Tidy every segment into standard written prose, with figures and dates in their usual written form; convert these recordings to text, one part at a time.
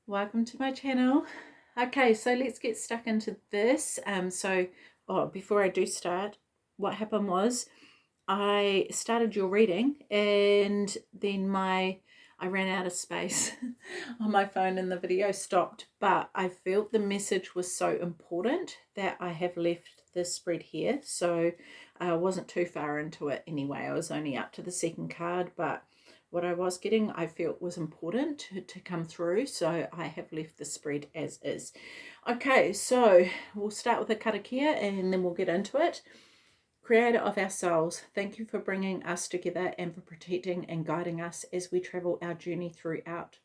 welcome to my channel. Okay, so let's get stuck into this. Before I do start, what happened was I started your reading and then I ran out of space on my phone and the video stopped, but I felt the message was so important that I have left this spread here. So I wasn't too far into it anyway. I was only up to the second card, but what I was getting I felt was important to come through, so I have left the spread as is. Okay, so we'll start with a karakia and then we'll get into it. Creator of our souls, thank you for bringing us together and for protecting and guiding us as we travel our journey throughout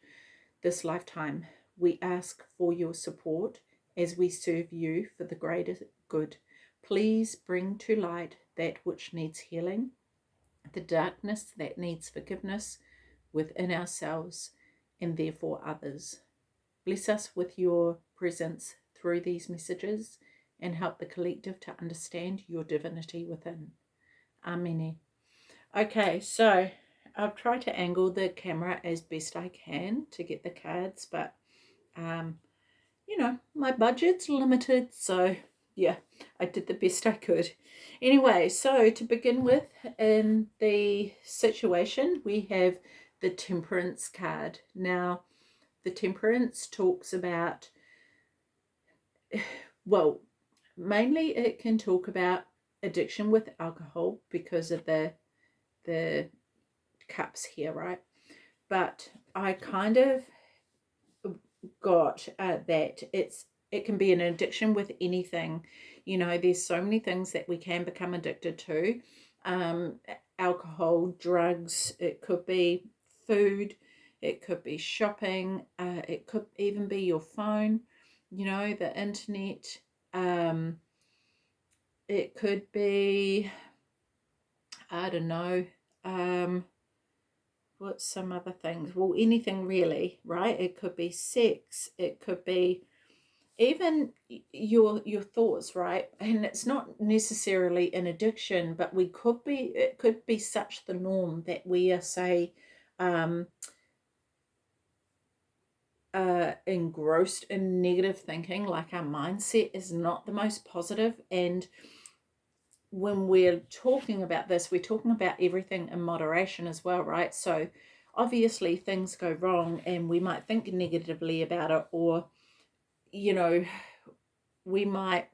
this lifetime. We ask for your support as we serve you for the greater good. Please bring to light that which needs healing, the darkness that needs forgiveness within ourselves and therefore others. Bless us with your presence through these messages and help the collective to understand your divinity within. Amen. Okay, so I've tried to angle the camera as best I can to get the cards, but my budget's limited, so yeah, I did the best I could. Anyway, so to begin with, in the situation, we have the Temperance card. Now, the Temperance talks about, well, mainly it can talk about addiction with alcohol because of the cups here, right? But I kind of got that it can be an addiction with anything. There's so many things that we can become addicted to. Alcohol, drugs, it could be food, it could be shopping, it could even be your phone, the internet. It could be, I don't know, what's some other things? Well, anything really, right? It could be sex, it could be even your thoughts, right? And it's not necessarily an addiction, but it could be such the norm that we are, say, engrossed in negative thinking, like our mindset is not the most positive. And when we're talking about this, we're talking about everything in moderation as well, right? So obviously things go wrong and we might think negatively about it, or we might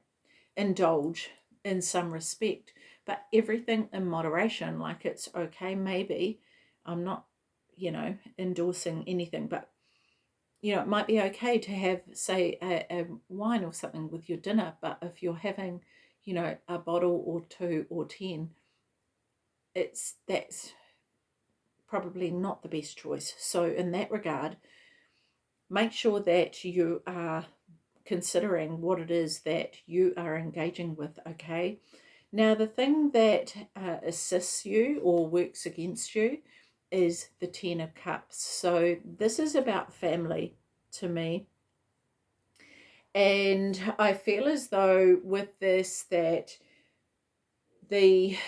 indulge in some respect, but everything in moderation. Like, it's okay, maybe I'm not endorsing anything, but it might be okay to have, say, a wine or something with your dinner, but if you're having a bottle or two or 10, that's probably not the best choice. So in that regard, make sure that you are considering what it is that you are engaging with, okay? Now, the thing that assists you or works against you is the Ten of Cups. So this is about family to me. And I feel as though with this that it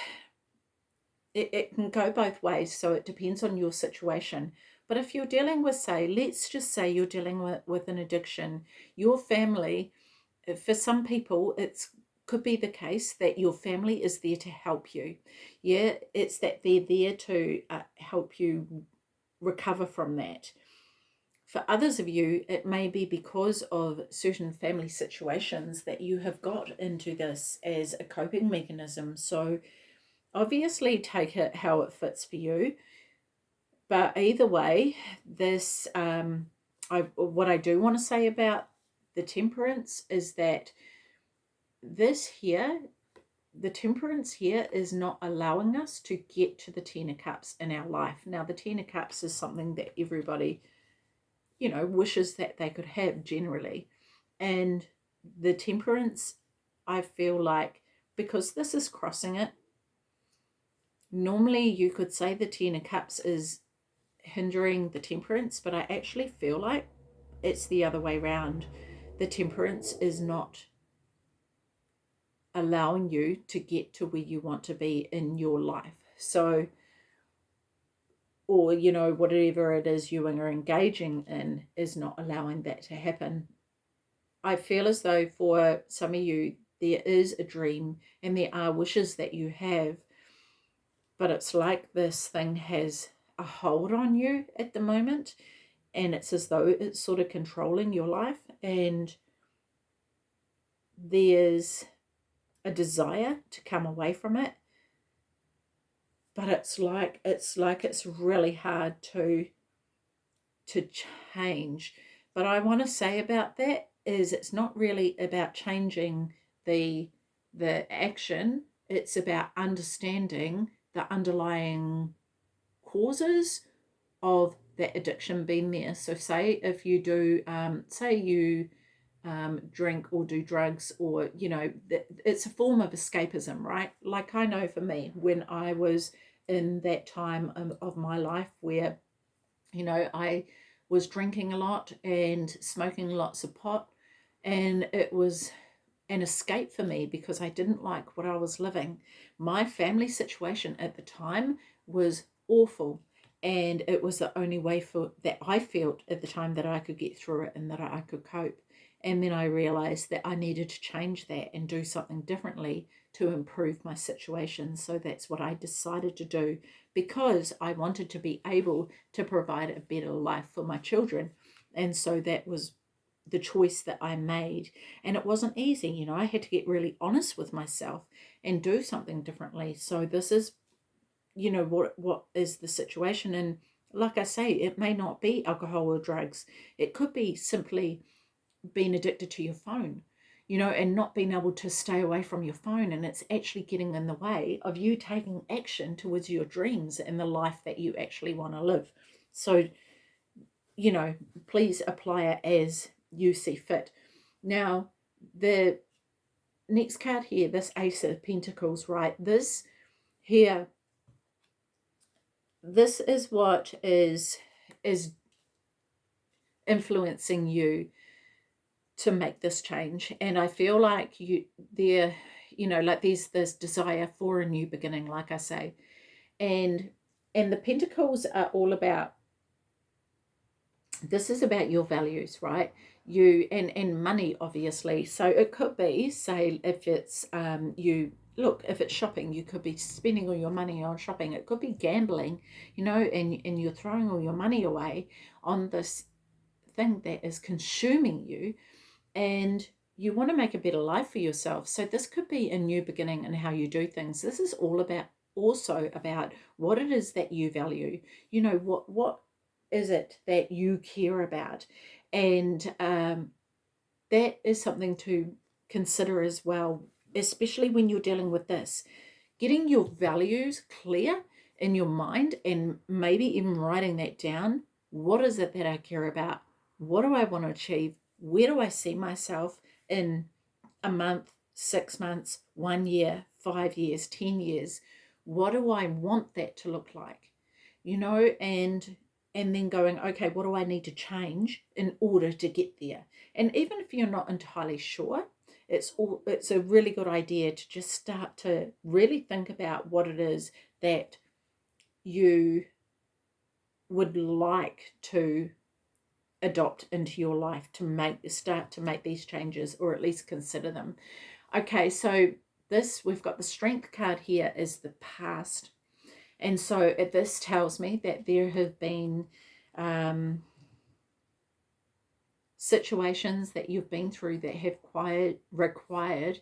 can go both ways, so it depends on your situation. But if you're dealing with, say, let's just say you're dealing with an addiction, your family, for some people, could be the case that your family is there to help you. Yeah, it's that they're there to help you recover from that. For others of you, it may be because of certain family situations that you have got into this as a coping mechanism. So obviously take it how it fits for you. But either way, this what I do want to say about the Temperance is that the Temperance here is not allowing us to get to the Ten of Cups in our life. Now, the Ten of Cups is something that everybody, wishes that they could have generally. And the Temperance, I feel like, because this is crossing it, normally you could say the Ten of Cups is hindering the Temperance, but I actually feel like it's the other way around. The Temperance is not allowing you to get to where you want to be in your life. So or, whatever it is you are engaging in is not allowing that to happen. I feel as though for some of you, there is a dream and there are wishes that you have, but it's like this thing has a hold on you at the moment, and it's as though it's sort of controlling your life, and there's a desire to come away from it, but it's really hard to change. But I want to say about that is it's not really about changing the action, it's about understanding the underlying causes of that addiction being there. So say if you do say you drink or do drugs, or it's a form of escapism, right? Like, I know for me, when I was in that time of my life where I was drinking a lot and smoking lots of pot, and it was an escape for me because I didn't like what I was living. My family situation at the time was awful, and it was the only way for that I felt at the time that I could get through it and that I could cope. And then I realized that I needed to change that and do something differently to improve my situation. So that's what I decided to do, because I wanted to be able to provide a better life for my children. And so that was the choice that I made. And it wasn't easy, I had to get really honest with myself and do something differently. So this is, what is the situation. And like I say, it may not be alcohol or drugs. It could be simply being addicted to your phone, and not being able to stay away from your phone. And it's actually getting in the way of you taking action towards your dreams and the life that you actually want to live. So, please apply it as you see fit. Now, the next card here, this Ace of Pentacles, right? This here, this is what is influencing you to make this change. And I feel like like there's this desire for a new beginning, like I say. And the Pentacles are all about, this is about your values, right? You and money, obviously. So it could be, say, if it's if it's shopping, you could be spending all your money on shopping. It could be gambling, and you're throwing all your money away on this thing that is consuming you, and you want to make a better life for yourself. So this could be a new beginning in how you do things. This is all about, also about what it is that you value. What is it that you care about? And that is something to consider as well, especially when you're dealing with this. Getting your values clear in your mind, and maybe even writing that down. What is it that I care about? What do I want to achieve? Where do I see myself in a month, 6 months, 1 year, 5 years, 10 years? What do I want that to look like? And then going, okay, what do I need to change in order to get there? And even if you're not entirely sure, it's a really good idea to just start to really think about what it is that you would like to adopt into your life to start to make these changes, or at least consider them. Okay, so we've got the Strength card here is the past. And so this tells me that there have been situations that you've been through that have required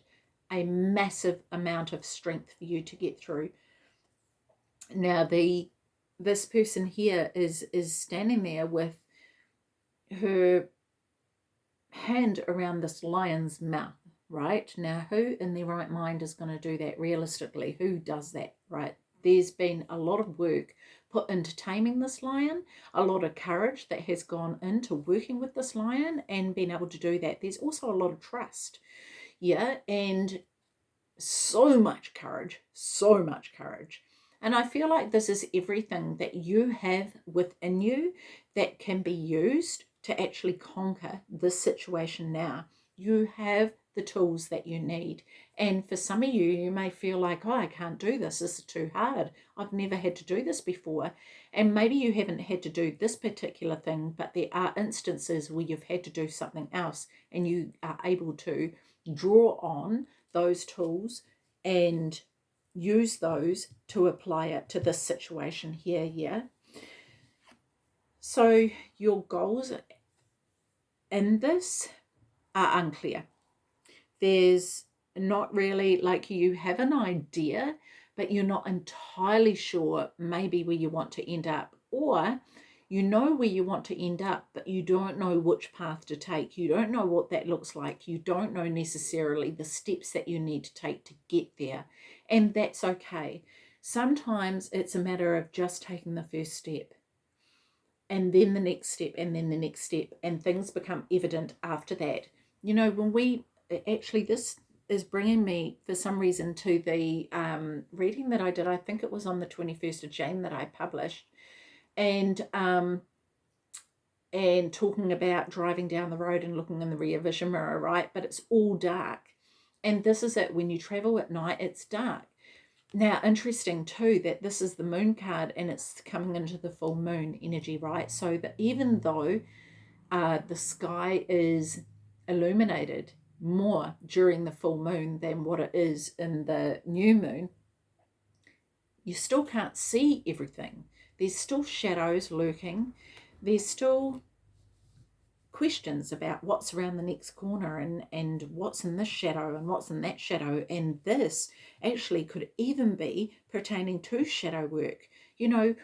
a massive amount of strength for you to get through. Now, this person here is standing there with her hand around this lion's mouth, right? Now, who in their right mind is going to do that realistically? Who does that, right? There's been a lot of work put into taming this lion, a lot of courage that has gone into working with this lion and being able to do that. There's also a lot of trust, yeah, and so much courage, so much courage. And I feel like this is everything that you have within you that can be used to actually conquer this situation now. You have the tools that you need. And for some of you, you may feel like, oh, I can't do this. This is too hard. I've never had to do this before. And maybe you haven't had to do this particular thing, but there are instances where you've had to do something else and you are able to draw on those tools and use those to apply it to this situation here. Yeah. So your goals in this are unclear. There's not really, like, you have an idea, but you're not entirely sure maybe where you want to end up, or you know where you want to end up, but you don't know which path to take. You don't know what that looks like. You don't know necessarily the steps that you need to take to get there, and that's okay. Sometimes it's a matter of just taking the first step, and then the next step, and then the next step, and things become evident after that. You know, when we actually, this is bringing me for some reason to the reading that I did. I think it was on the 21st of Jan that I published, and talking about driving down the road and looking in the rear vision mirror, right? But it's all dark, and this is it. When you travel at night, it's dark. Now, interesting too that this is the moon card and it's coming into the full moon energy, right? So that even though the sky is illuminated more during the full moon than what it is in the new moon, you still can't see everything. There's still shadows lurking. There's still questions about what's around the next corner and what's in this shadow and what's in that shadow. And this actually could even be pertaining to shadow work. You know,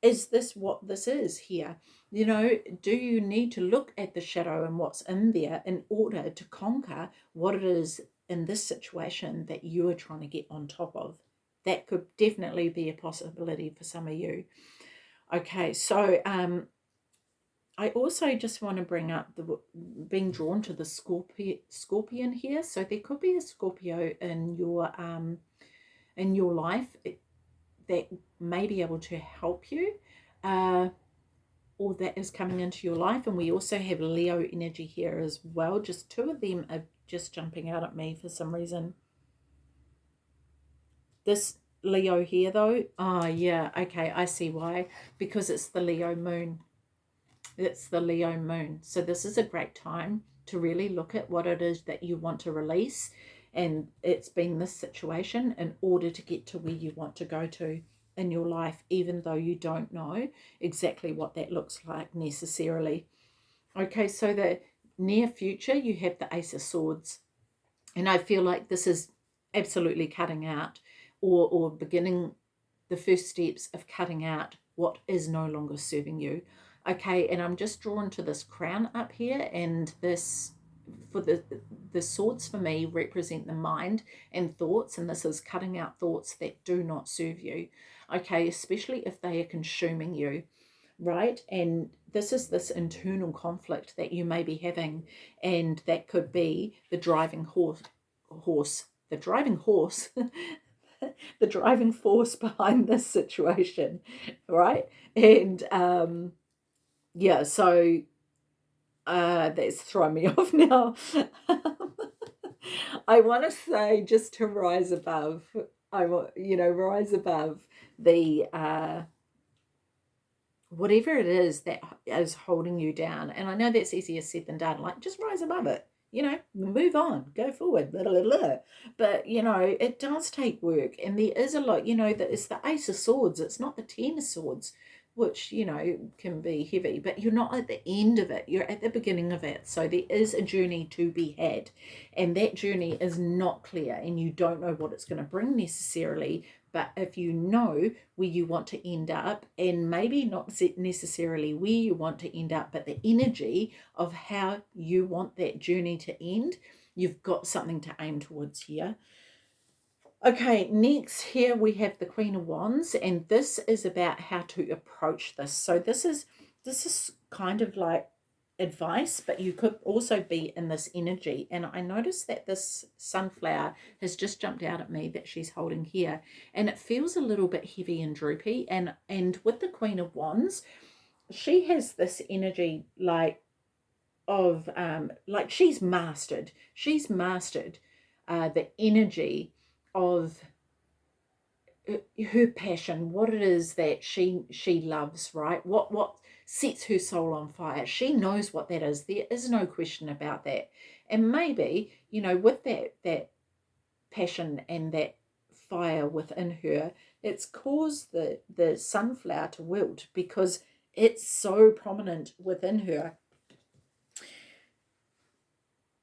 is this what this is here? You know, do you need to look at the shadow and what's in there in order to conquer what it is in this situation that you are trying to get on top of? That could definitely be a possibility for some of you. Okay, so I also just want to bring up the being drawn to the scorpion here. So there could be a Scorpio in your life that may be able to help you, or that is coming into your life. And we also have Leo energy here as well. Just two of them are just jumping out at me for some reason. This Leo here though, oh yeah, okay, I see why. Because it's the Leo moon. It's the Leo moon. So this is a great time to really look at what it is that you want to release. And it's been this situation in order to get to where you want to go to in your life, even though you don't know exactly what that looks like necessarily. Okay, so the near future, you have the Ace of Swords. And I feel like this is absolutely cutting out or beginning the first steps of cutting out what is no longer serving you. Okay, and I'm just drawn to this crown up here, and this, for the swords for me represent the mind and thoughts, and this is cutting out thoughts that do not serve you. Okay, especially if they are consuming you, right? And this is this internal conflict that you may be having, and that could be the driving the driving horse the driving force behind this situation, right? And yeah, so that's thrown me off now. I want to say, just to rise above, rise above the whatever it is that is holding you down. And I know that's easier said than done. Like, just rise above it, move on, go forward, blah, blah, blah. But, it does take work. And there is a lot, that it's the Ace of Swords. It's not the Ten of Swords, which, can be heavy. But you're not at the end of it. You're at the beginning of it. So there is a journey to be had. And that journey is not clear. And you don't know what it's going to bring necessarily. But if you know where you want to end up, and maybe not necessarily where you want to end up, but the energy of how you want that journey to end, you've got something to aim towards here. Okay, next here we have the Queen of Wands, and this is about how to approach this. So this is kind of like advice, but you could also be in this energy. And I noticed that this sunflower has just jumped out at me that she's holding here, and it feels a little bit heavy and droopy. And with the Queen of Wands, she has this energy like like she's mastered the energy of her passion, what it is that she loves, right? What sets her soul on fire. She knows what that is. There is no question about that. And maybe, with that passion and that fire within her, it's caused the sunflower to wilt because it's so prominent within her.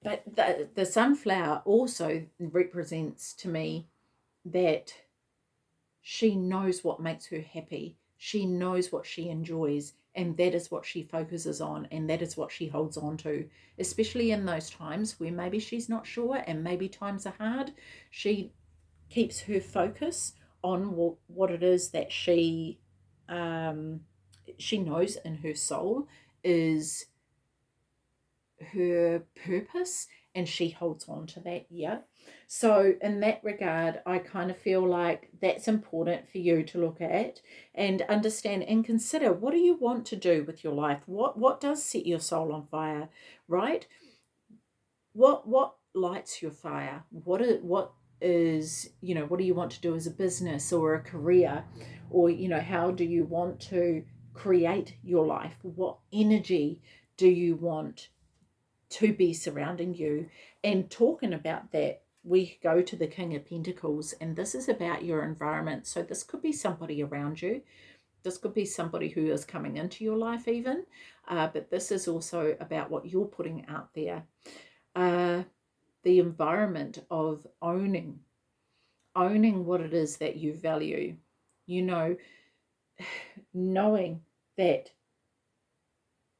But the sunflower also represents to me that she knows what makes her happy. She knows what she enjoys, and that is what she focuses on, and that is what she holds on to, especially in those times where maybe she's not sure and maybe times are hard. She keeps her focus on what it is that she knows in her soul is her purpose, and she holds on to that. Yeah, so in that regard, I kind of feel like that's important for you to look at and understand and consider. What do you want to do with your life? What does set your soul on fire, right? What lights your fire? What is what do you want to do as a business or a career, or how do you want to create your life? What energy do you want to be surrounding you? And talking about that, we go to the King of Pentacles, and this is about your environment. So this could be somebody around you. This could be somebody who is coming into your life even, but this is also about what you're putting out there. The environment of owning what it is that you value, knowing that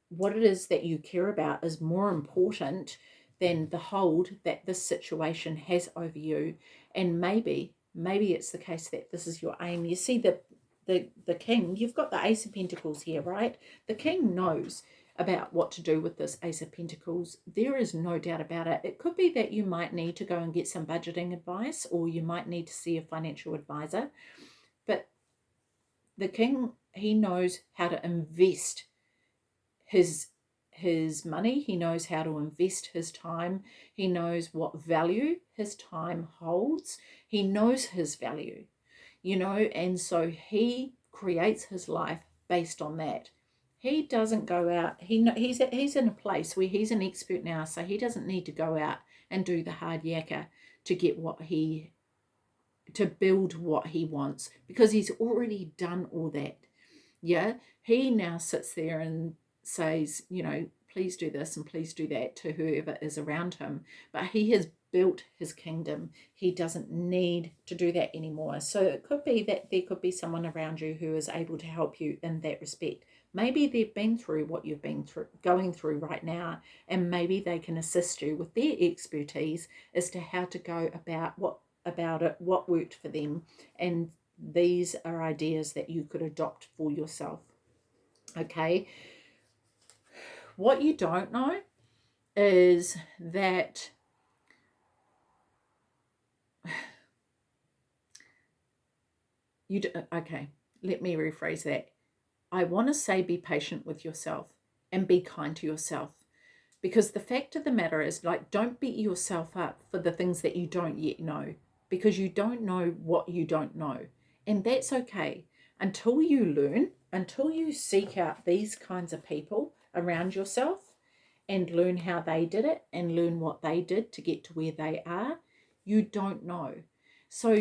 what it is that you care about is more important than the hold that this situation has over you. And maybe it's the case that this is your aim. You see the king, you've got the Ace of Pentacles here, right? The king knows about what to do with this Ace of Pentacles. There is no doubt about it. It could be that you might need to go and get some budgeting advice, or you might need to see a financial advisor. But the king, he knows how to invest his money. He knows how to invest his time. He knows what value his time holds. He knows his value, and so he creates his life based on that. He doesn't go out. He's in a place where he's an expert now, so he doesn't need to go out and do the hard yakka to build what he wants, because he's already done all that. Yeah, he now sits there and says, please do this and please do that to whoever is around him. But he has built his kingdom. He doesn't need to do that anymore. So it could be that there could be someone around you who is able to help you in that respect. Maybe they've been through what you've been going through right now, and maybe they can assist you with their expertise as to how to go about what worked for them. And these are ideas that you could adopt for yourself. Okay. What you don't know is that okay, let me rephrase that. I want to say be patient with yourself and be kind to yourself, because the fact of the matter is, like, don't beat yourself up for the things that you don't yet know, because you don't know what you don't know. And that's okay until you learn, until you seek out these kinds of people around yourself and learn how they did it and learn what they did to get to where they are. You don't know. So,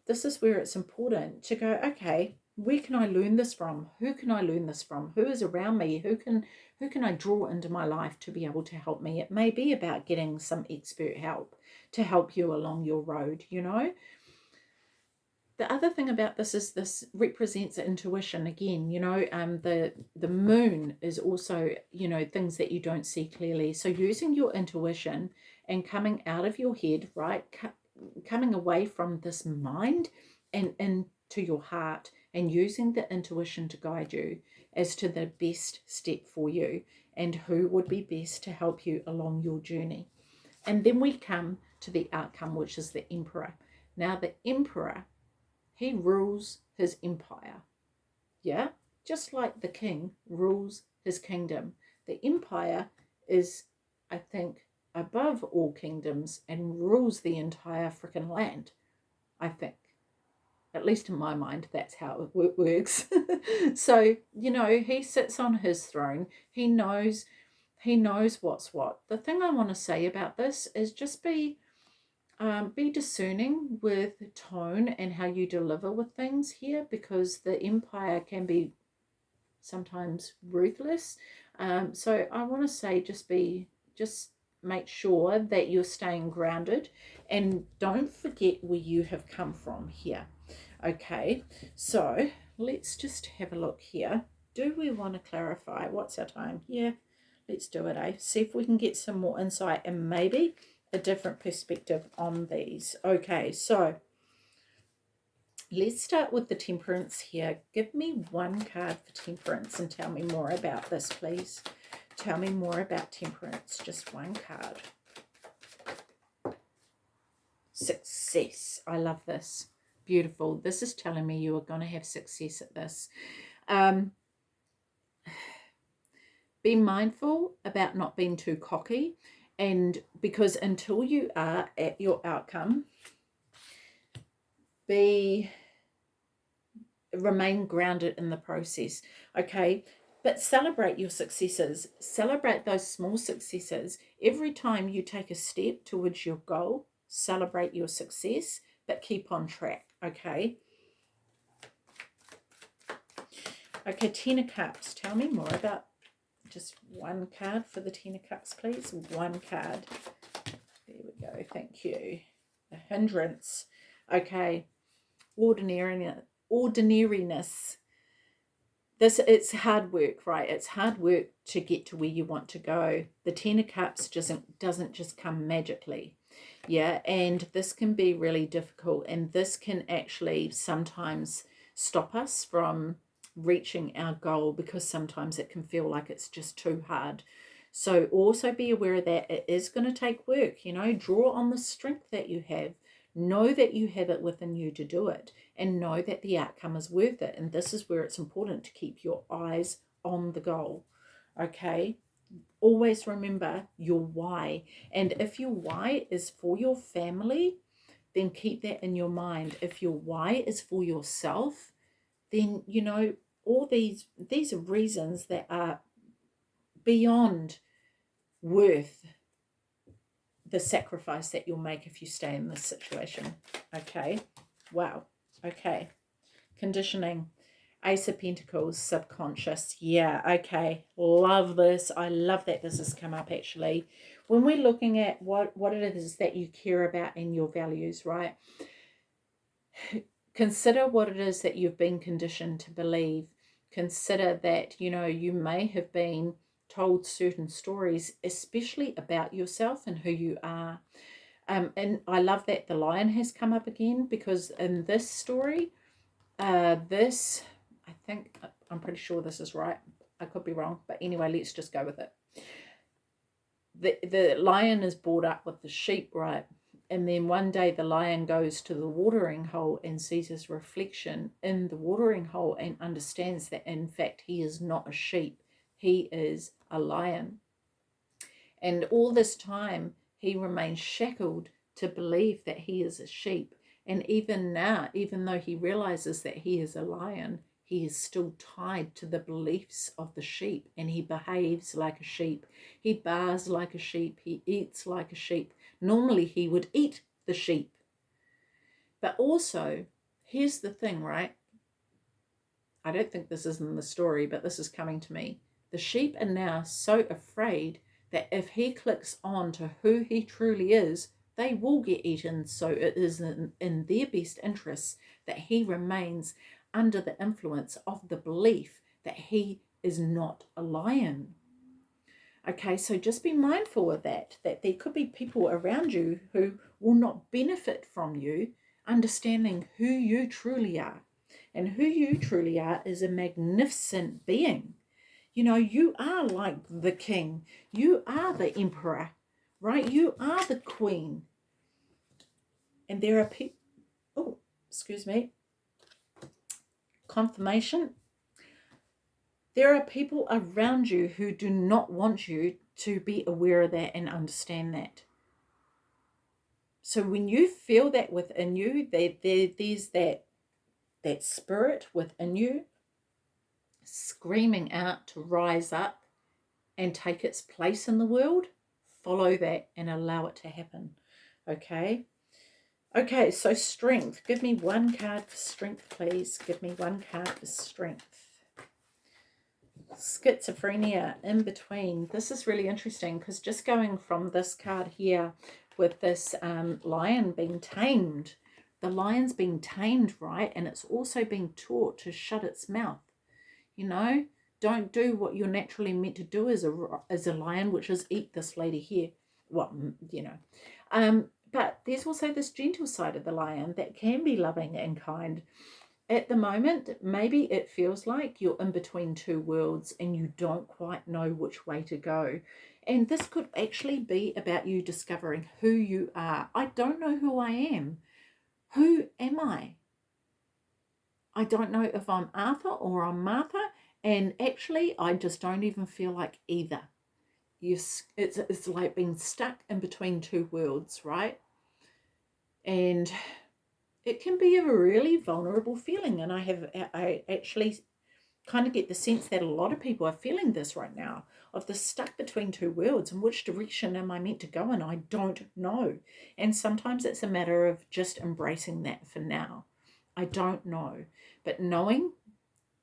this is where it's important to go, okay, where can I learn this from? Who can I learn this from? Who is around me? Who can I draw into my life to be able to help me? It may be about getting some expert help to help you along your road, The other thing about this is this represents intuition again. The moon is also, things that you don't see clearly. So using your intuition and coming out of your head, right, coming away from this mind and into your heart, and using the intuition to guide you as to the best step for you and who would be best to help you along your journey. And then we come to the outcome, which is the Emperor. Now, the Emperor, he rules his empire. Yeah, just like the king rules his kingdom. The empire is, I think, above all kingdoms and rules the entire freaking land. I think, at least in my mind, that's how it works. So, you know, he sits on his throne. He knows what's what. The thing I want to say about this is just be discerning with tone and how you deliver with things here, because the empire can be sometimes ruthless. So I want to say just make sure that you're staying grounded and don't forget where you have come from here. Okay, so let's just have a look here. Do we want to clarify? What's our time? Yeah, let's do it, eh? See if we can get some more insight and maybe a different perspective on these. Okay, so let's start with the temperance here. Give me one card for temperance and tell me more about this, please. Tell me more about temperance. Just one card. Success. I love this. Beautiful. This is telling me you are going to have success at this. Be mindful about not being too cocky, and because until you are at your outcome, remain grounded in the process. Okay, but celebrate your successes. Celebrate those small successes. Every time you take a step towards your goal, celebrate your success, but keep on track. Okay. Okay, Ten of Cups. Tell me more about just one card for the Ten of Cups, please. One card. There we go. Thank you. The hindrance. Okay. Ordinariness. It's hard work, right? It's hard work to get to where you want to go. The Ten of Cups doesn't just come magically. Yeah, and this can be really difficult, and this can actually sometimes stop us from reaching our goal, because sometimes it can feel like it's just too hard. So also be aware that it is going to take work. You know, draw on the strength that you have. Know that you have it within you to do it, and know that the outcome is worth it. And this is where it's important to keep your eyes on the goal. Okay, always remember your why. And if your why is for your family, then keep that in your mind. If your why is for yourself, then, you know, all these are reasons that are beyond worth the sacrifice that you'll make if you stay in this situation. Okay. Wow. Okay. Conditioning. Ace of Pentacles, subconscious. Yeah, okay. Love this. I love that this has come up, actually. When we're looking at what it is that you care about in your values, right? Consider what it is that you've been conditioned to believe. Consider that, you know, you may have been told certain stories, especially about yourself and who you are. And I love that the lion has come up again, because in this story, I think, I'm pretty sure this is right. I could be wrong, but anyway, let's just go with it. The lion is brought up with the sheep, right? And then one day the lion goes to the watering hole and sees his reflection in the watering hole and understands that, in fact, he is not a sheep. He is a lion. And all this time, he remains shackled to believe that he is a sheep. And even now, even though he realizes that he is a lion, he is still tied to the beliefs of the sheep, and he behaves like a sheep. He bars like a sheep. He eats like a sheep. Normally, he would eat the sheep. But also, here's the thing, right? I don't think this is in the story, but this is coming to me. The sheep are now so afraid that if he clicks on to who he truly is, they will get eaten. So it is in their best interests that he remains under the influence of the belief that he is not a lion. Okay, so just be mindful of that there could be people around you who will not benefit from you understanding who you truly are. And who you truly are is a magnificent being. You know, you are like the king. You are the emperor, right? You are the queen. And there are people, oh, excuse me, confirmation. There are people around you who do not want you to be aware of that and understand that. So when you feel that within you, there's that spirit within you screaming out to rise up and take its place in the world, follow that and allow it to happen. Okay? Okay, so strength. Give me one card for strength, please. Give me one card for strength. Schizophrenia in between. This is really interesting because just going from this card here with this lion being tamed, the lion's being tamed, right? And it's also being taught to shut its mouth. You know, don't do what you're naturally meant to do as a lion, which is eat this lady here. Well, you know. But there's also this gentle side of the lion that can be loving and kind. At the moment, maybe it feels like you're in between two worlds and you don't quite know which way to go. And this could actually be about you discovering who you are. I don't know who I am. Who am I? I don't know if I'm Arthur or I'm Martha. And actually, I just don't even feel like either. It's like being stuck in between two worlds, right? And it can be a really vulnerable feeling. And I actually kind of get the sense that a lot of people are feeling this right now, of the stuck between two worlds, and which direction am I meant to go in? I don't know. And sometimes it's a matter of just embracing that for now. I don't know. But knowing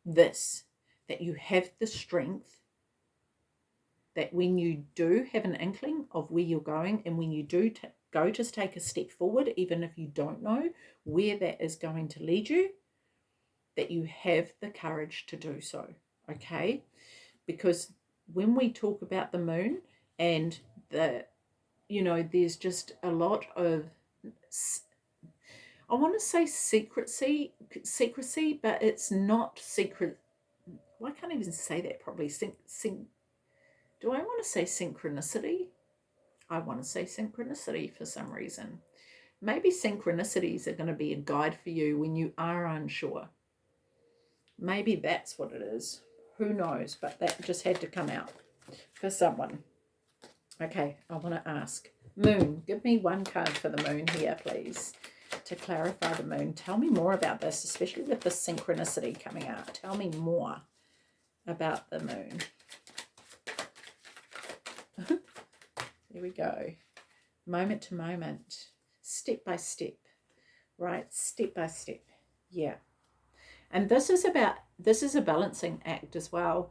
this, that you have the strength, that when you do have an inkling of where you're going, and when you do go to take a step forward, even if you don't know where that is going to lead you, that you have the courage to do so, okay? Because when we talk about the moon and there's just a lot of, I want to say secrecy, but it's not secret. Well, I can't even say that properly. Do I want to say synchronicity? I want to say synchronicity for some reason. Maybe synchronicities are going to be a guide for you when you are unsure. Maybe that's what it is. Who knows? But that just had to come out for someone. Okay, I want to ask. Moon. Give me one card for the moon here, please, to clarify the moon. Tell me more about this, especially with the synchronicity coming out. Tell me more about the moon. There we go. Moment to moment. Step by step. Right? Step by step. Yeah. And this is a balancing act as well.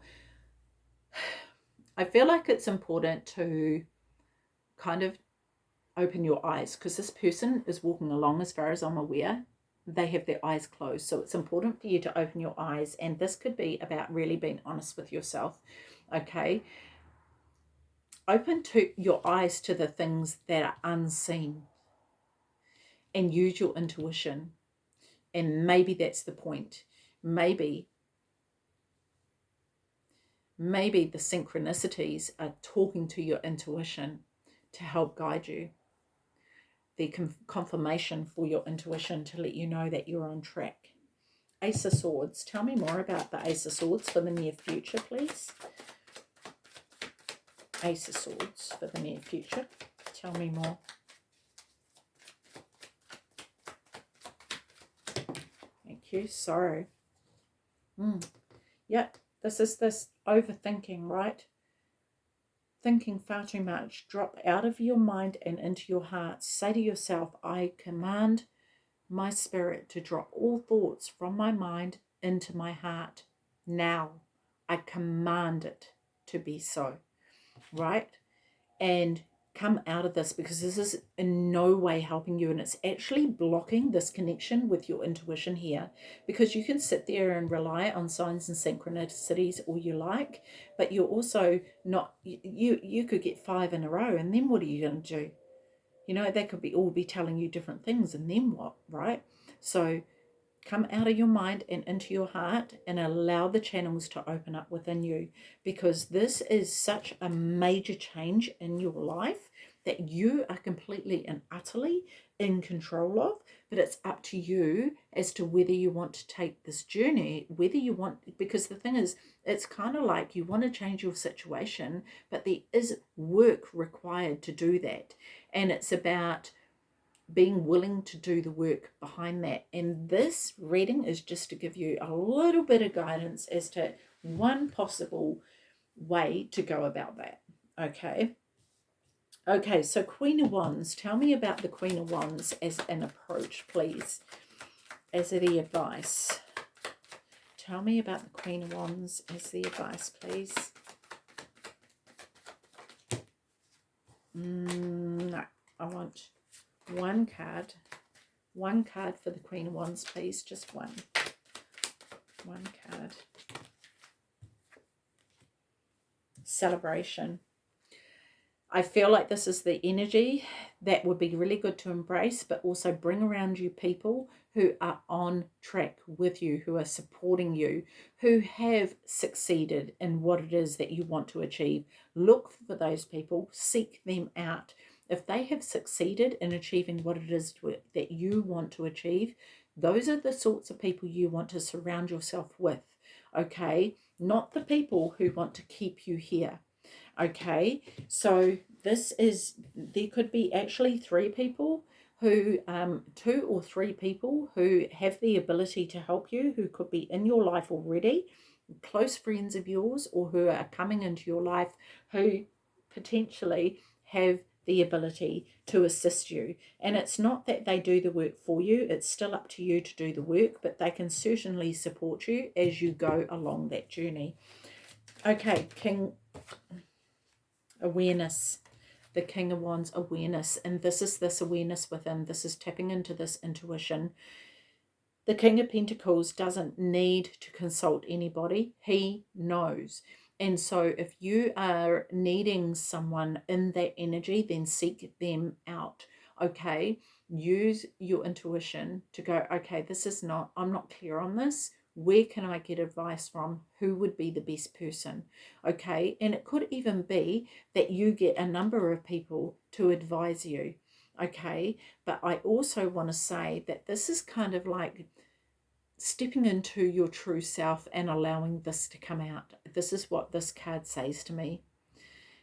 I feel like it's important to kind of open your eyes, because this person is walking along, as far as I'm aware. They have their eyes closed. So it's important for you to open your eyes. And this could be about really being honest with yourself. Okay. Open to your eyes to the things that are unseen and use your intuition. And maybe that's the point. Maybe the synchronicities are talking to your intuition to help guide you. The confirmation for your intuition to let you know that you're on track. Ace of Swords. Tell me more about the Ace of Swords for the near future, please. Ace of Swords for the near future. Tell me more. Thank you. Sorrow. Yep. This is this overthinking, right? Thinking far too much. Drop out of your mind and into your heart. Say to yourself, I command my spirit to drop all thoughts from my mind into my heart. Now, I command it to be so, right? And come out of this, because this is in no way helping you, and it's actually blocking this connection with your intuition here, because you can sit there and rely on signs and synchronicities all you like, but you're also not, you could get 5 in a row, and then what are you going to do? You know, they could all be telling you different things, and then what, right? So come out of your mind and into your heart and allow the channels to open up within you, because this is such a major change in your life that you are completely and utterly in control of, but it's up to you as to whether you want to take this journey, whether you want, because the thing is, it's kind of like you want to change your situation, but there is work required to do that. And it's about being willing to do the work behind that. And this reading is just to give you a little bit of guidance as to one possible way to go about that. Okay, so Queen of Wands. Tell me about the Queen of Wands as an approach, please, as the advice. Tell me about the Queen of Wands as the advice, please. No, I want one card. One card for the Queen of Wands, please. Just one. One card. Celebration. I feel like this is the energy that would be really good to embrace, but also bring around you people who are on track with you, who are supporting you, who have succeeded in what it is that you want to achieve. Look for those people, seek them out. If they have succeeded in achieving what it is that you want to achieve, those are the sorts of people you want to surround yourself with, okay? Not the people who want to keep you here. Okay, so there could be actually three people who, 2 or 3 people who have the ability to help you, who could be in your life already, close friends of yours, or who are coming into your life who potentially have the ability to assist you. And it's not that they do the work for you, it's still up to you to do the work, but they can certainly support you as you go along that journey. Okay, awareness, the King of Wands, awareness, and this is this awareness within. This is tapping into this intuition. The King of Pentacles doesn't need to consult anybody. He knows. And so if you are needing someone in that energy, then seek them out. Okay, use your intuition to go, okay, I'm not clear on this. Where can I get advice from? Who would be the best person? Okay, and it could even be that you get a number of people to advise you. Okay, but I also want to say that this is kind of like stepping into your true self and allowing this to come out. This is what this card says to me.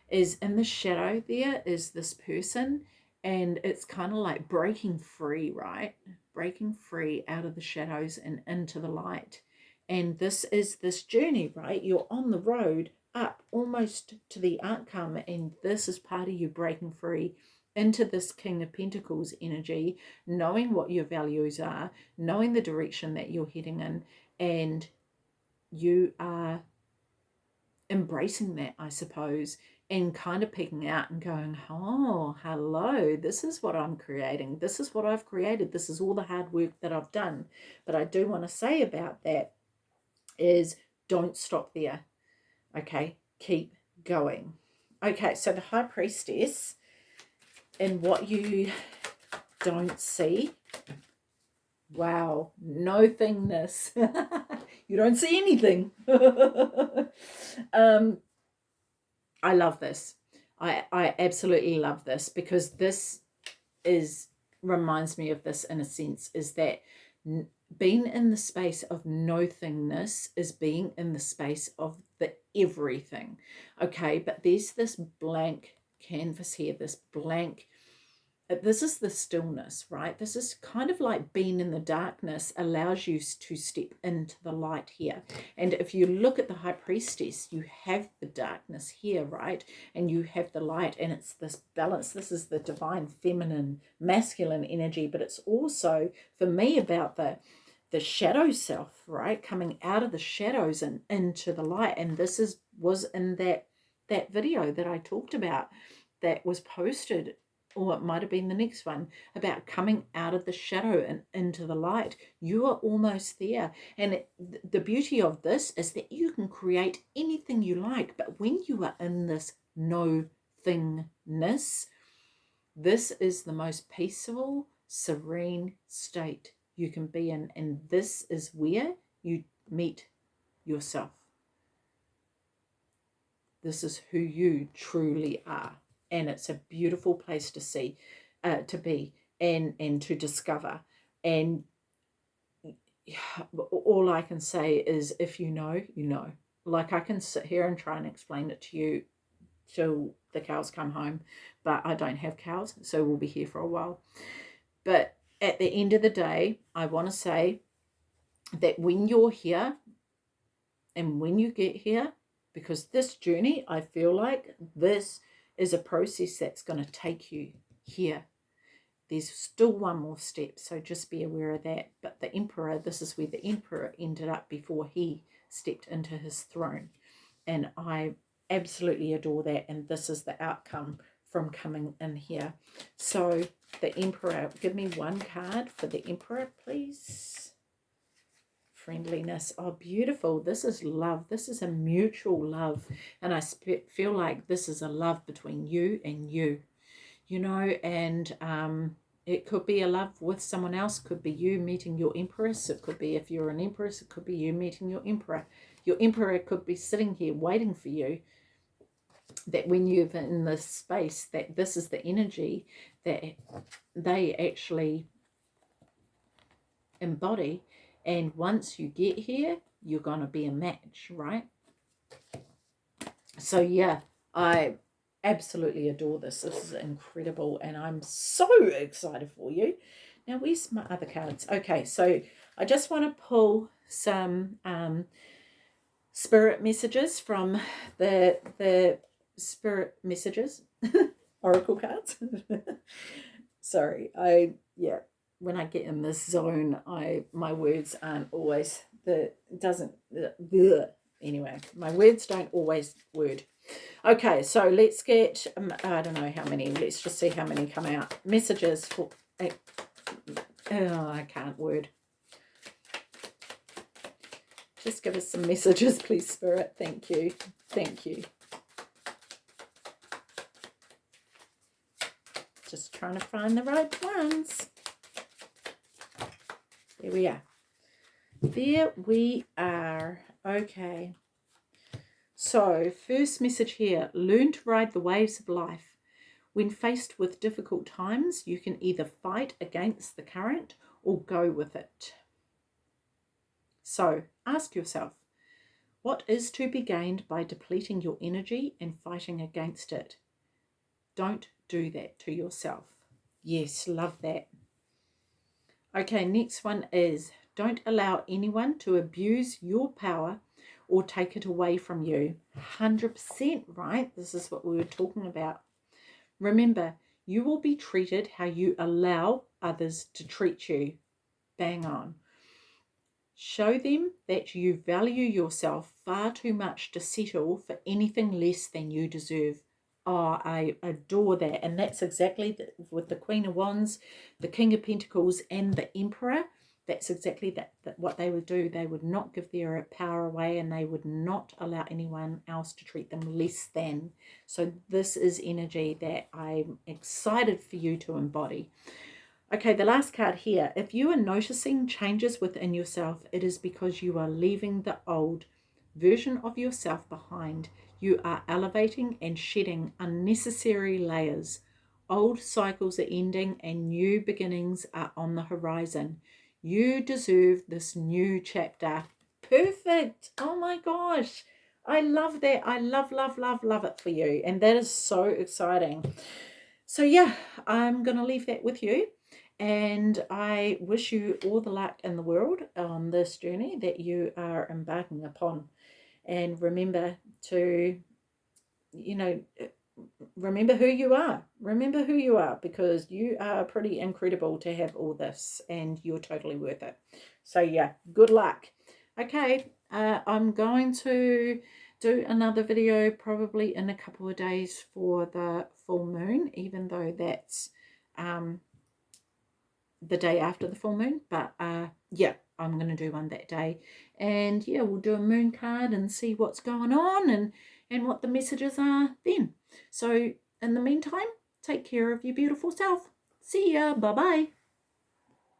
Is in the shadow there is this person, and it's kind of like breaking free, right? Breaking free out of the shadows and into the light. And this is this journey, right? You're on the road up almost to the outcome, and this is part of you breaking free into this King of Pentacles energy, knowing what your values are, knowing the direction that you're heading in, and you are embracing that, I suppose, and kind of picking out and going, oh, hello, this is what I'm creating. This is what I've created. This is all the hard work that I've done. But I do want to say about that is don't stop there. Okay, keep going. Okay, so the High Priestess, and what you don't see, wow, nothingness. You don't see anything. I love this. I absolutely love this, because this reminds me of this in a sense, is that being in the space of nothingness is being in the space of the everything. Okay, but there's this blank canvas here, this is the stillness, right? This is kind of like being in the darkness allows you to step into the light here. And if you look at the High Priestess, you have the darkness here, right? And you have the light, and it's this balance. This is the divine feminine, masculine energy, but it's also, for me, about the shadow self, right? Coming out of the shadows and into the light. And this was in that video that I talked about that was posted, or it might have been the next one, about coming out of the shadow and into the light. You are almost there. And the beauty of this is that you can create anything you like, but when you are in this no-thingness, this is the most peaceful, serene state you can be in. And this is where you meet yourself. This is who you truly are. and it's a beautiful place to see, to be, and to discover. And all I can say is, if you know, you know. Like, I can sit here and try and explain it to you till the cows come home, but I don't have cows, so we'll be here for a while. But at the end of the day, I want to say that when you're here and when you get here, because this journey, I feel like this is a process that's going to take you here. There's still one more step, so just be aware of that. But the Emperor, this is where the Emperor ended up before he stepped into his throne. And I absolutely adore that. And this is the outcome from coming in here. So the Emperor, give me one card for the Emperor, please. Friendliness. Oh, beautiful. This is love. This is a mutual love. And I feel like this is a love between you and you. You know, and it could be a love with someone else. Could be you meeting your empress. It could be, if you're an empress, it could be you meeting your emperor. Your emperor could be sitting here waiting for you, that when you're in this space, that this is the energy that they actually embody. And once you get here, you're going to be a match, right? So yeah, I absolutely adore this. This is incredible, and I'm so excited for you. Now, where's my other cards? Okay, so I just want to pull some spirit messages from the spirit messages oracle cards. Sorry, when I get in this zone, my words aren't always anyway, my words don't always word. Okay, so let's get, I don't know how many, let's just see how many come out. Messages for, I can't word. Just give us some messages, please, Spirit. Thank you. Thank you. Just trying to find the right ones. There we are. There we are. Okay. So, first message here, learn to ride the waves of life. When faced with difficult times, you can either fight against the current or go with it. So, ask yourself, what is to be gained by depleting your energy and fighting against it? Don't do that to yourself. Yes, love that. Okay, next one is, don't allow anyone to abuse your power or take it away from you. 100%, right? This is what we were talking about. Remember, you will be treated how you allow others to treat you. Bang on. Show them that you value yourself far too much to settle for anything less than you deserve. Oh, I adore that. And that's exactly with the Queen of Wands, the King of Pentacles, and the Emperor. That's exactly that what they would do. They would not give their power away, and they would not allow anyone else to treat them less than. So this is energy that I'm excited for you to embody. Okay, the last card here. If you are noticing changes within yourself, it is because you are leaving the old version of yourself behind. You are elevating and shedding unnecessary layers. Old cycles are ending and new beginnings are on the horizon. You deserve this new chapter. Perfect. Oh my gosh. I love that. I love it for you. And that is so exciting. So yeah, I'm going to leave that with you. And I wish you all the luck in the world on this journey that you are embarking upon. And remember to, remember who you are. Remember who you are, because you are pretty incredible to have all this, and you're totally worth it. So yeah, good luck. Okay, I'm going to do another video probably in a couple of days for the full moon, even though that's the day after the full moon. But yeah, I'm going to do one that day. And yeah, we'll do a moon card and see what's going on and what the messages are then. So in the meantime, take care of your beautiful self. See ya. Bye-bye.